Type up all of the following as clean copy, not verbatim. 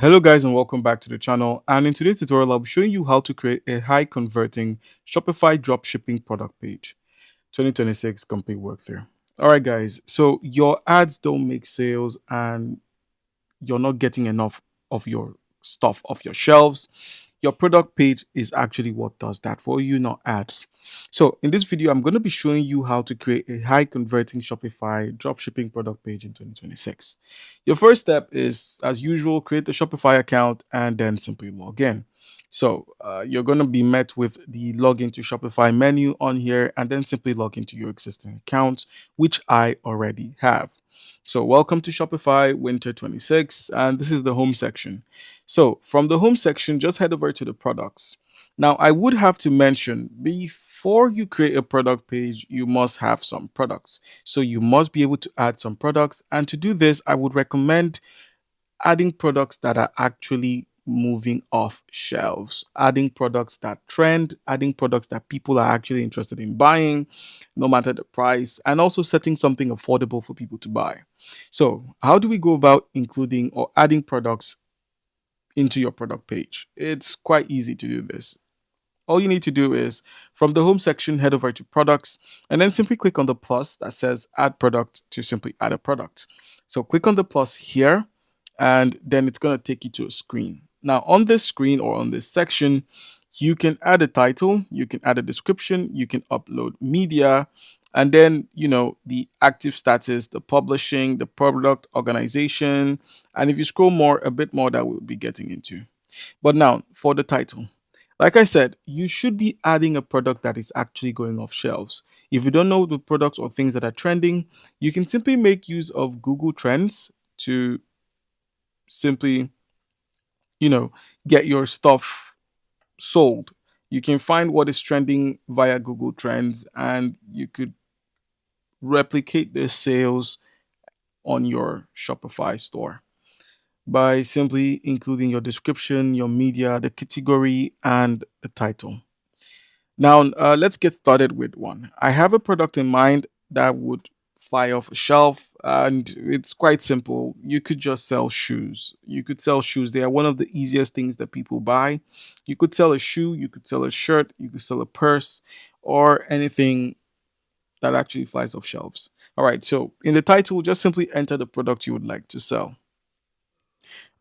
Hello guys and welcome back to the channel, and in today's tutorial I'll be showing you how to create a high converting Shopify dropshipping product page. 2026 complete workthrough. Alright guys, so your ads don't make sales and you're not getting enough of your stuff off your shelves. Your product page is actually what does that for you, not ads. So in this video, I'm going to be showing you how to create a high converting Shopify dropshipping product page in 2026. Your first step is, as usual, create the Shopify account and then simply log in. So you're going to be met with the login to Shopify menu on here and then simply log into your existing account, which I already have. So, welcome to Shopify Winter 26, and this is the home section. So, from the home section, just head over to the products. Now, I would have to mention before you create a product page, you must have some products. So, you must be able to add some products. And to do this, I would recommend adding products that are actually moving off shelves, adding products that trend, adding products that people are actually interested in buying, no matter the price, and also setting something affordable for people to buy. So, how do we go about including or adding products into your product page? It's quite easy to do this. All you need to do is from the home section, head over to products and then simply click on the plus that says add product to simply add a product. So click on the plus here and then it's going to take you to a screen. Now, on this screen or on this section, you can add a title, you can add a description, you can upload media, and then, the active status, the publishing, the product organization. And if you scroll more, a bit more that we'll be getting into. But now, for the title. Like I said, you should be adding a product that is actually going off shelves. If you don't know the products or things that are trending, you can simply make use of Google Trends to simply, you know, get your stuff sold. You can find what is trending via Google Trends and you could replicate the sales on your Shopify store by simply including your description, your media, the category, and the title. Now, let's get started with one. I have a product in mind that would fly off a shelf, and it's quite simple. You could just sell shoes. You could sell shoes. They are one of the easiest things that people buy. You could sell a shoe, you could sell a shirt, you could sell a purse, or anything that actually flies off shelves. All right, so in the title, just simply enter the product you would like to sell.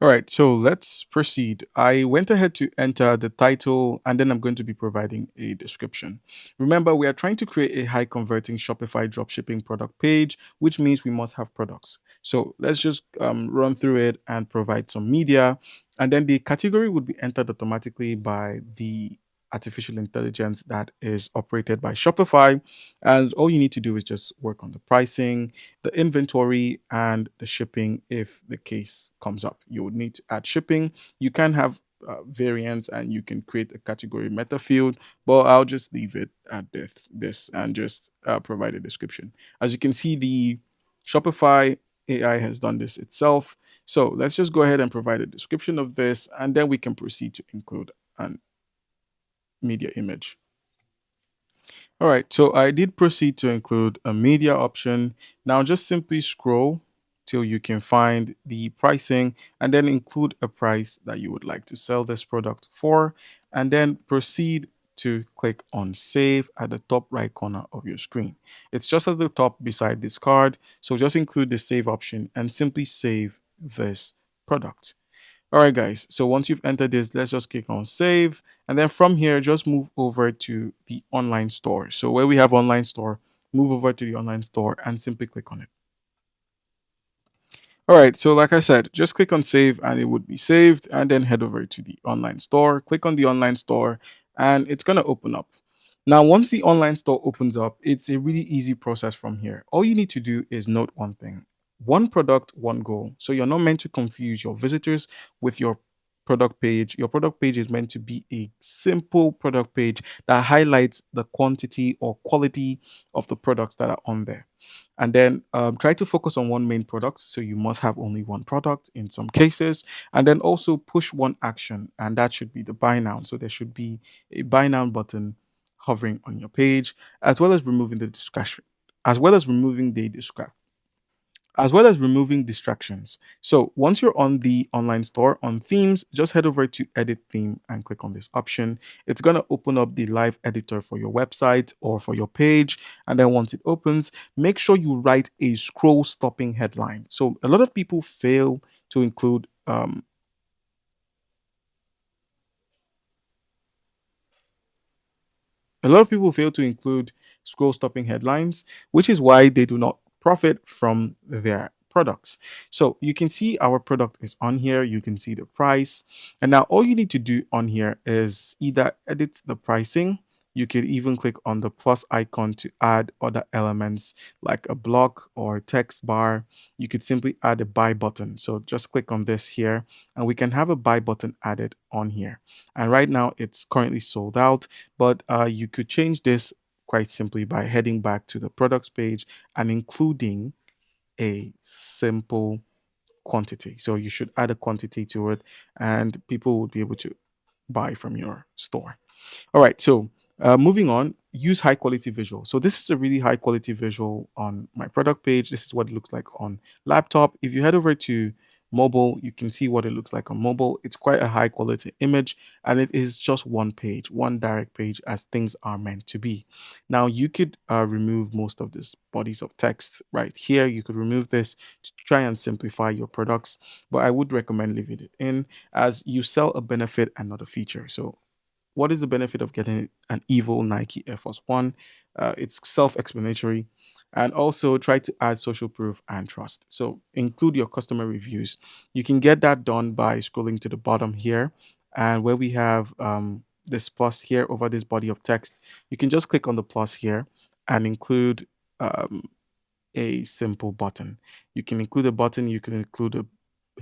All right, so let's proceed. I went ahead to enter the title and then I'm going to be providing a description. Remember, we are trying to create a high converting Shopify dropshipping product page, which means we must have products. So let's just run through it and provide some media. And then the category would be entered automatically by the artificial intelligence that is operated by Shopify. And all you need to do is just work on the pricing, the inventory, and the shipping if the case comes up. You would need to add shipping. You can have variants and you can create a category meta field, but I'll just leave it at this and just provide a description. As you can see, the Shopify AI has done this itself. So let's just go ahead and provide a description of this, and then we can proceed to include an media image. All right, so I did proceed to include a media option. Now just simply scroll till you can find the pricing and then include a price that you would like to sell this product for, and then proceed to click on save at the top right corner of your screen. It's just at the top beside this card. So just include the save option and simply save this product. All right, guys. So once you've entered this, let's just click on save. And then from here, just move over to the online store. So where we have online store, move over to the online store and simply click on it. All right. So like I said, just click on save and it would be saved. And then head over to the online store. Click on the online store and it's going to open up. Now, once the online store opens up, it's a really easy process from here. All you need to do is note one thing: one product, one goal. So you're not meant to confuse your visitors with your product page. Your product page is meant to be a simple product page that highlights the quantity or quality of the products that are on there. And then try to focus on one main product. So you must have only one product in some cases. And then also push one action, and that should be the buy now. So there should be a buy now button hovering on your page, as well as removing the discussion, as well as removing the description. as well as removing distractions. So once you're on the online store on themes, just head over to edit theme and click on this option. It's going to open up the live editor for your website or for your page. And then once it opens, make sure you write a scroll stopping headline. So a lot of people fail to include A lot of people fail to include scroll stopping headlines, which is why they do not profit from their products. So you can see our product is on here, you can see the price. And now all you need to do on here is either edit the pricing. You could even click on the plus icon to add other elements like a block or text bar. You could simply add a buy button. So just click on this here, and we can have a buy button added on here. And right now it's currently sold out, but you could change this quite simply by heading back to the products page and including a simple quantity. So you should add a quantity to it, and people will be able to buy from your store. All right, so moving on, use high quality visual. So this is a really high quality visual on my product page. This is what it looks like on laptop. If you head over to mobile, you can see what it looks like on mobile. It's quite a high quality image, and it is just one page, one direct page, as things are meant to be. Now you could remove most of this bodies of text right here. You could remove this to try and simplify your products, but I would recommend leaving it in, as you sell a benefit and not a feature. So what is the benefit of getting an evil Nike Air Force One? It's self explanatory. And also try to add social proof and trust. So include your customer reviews. You can get that done by scrolling to the bottom here. And where we have this plus here over this body of text, you can just click on the plus here and include um, a simple button. You can include a button, you can include a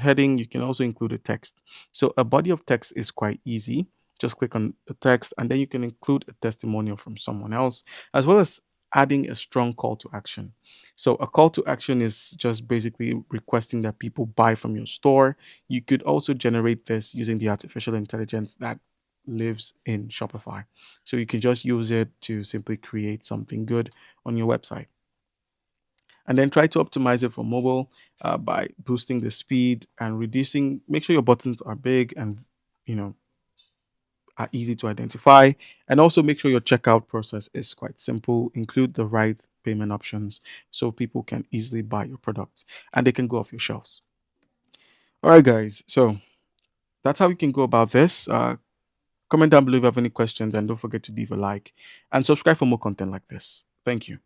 heading, you can also include a text. So a body of text is quite easy. Just click on the text, and then you can include a testimonial from someone else, as well as adding a strong call to action. So a call to action is just basically requesting that people buy from your store. You could also generate this using the artificial intelligence that lives in Shopify. So you can just use it to simply create something good on your website, and then try to optimize it for mobile by boosting the speed and reducing. Make sure your buttons are big and you know are easy to identify, and also make sure your checkout process is quite simple. Include the right payment options so people can easily buy your products and they can go off your shelves. All right, guys. So that's how you can go about this. Comment down below if you have any questions, and don't forget to leave a like and subscribe for more content like this. Thank you.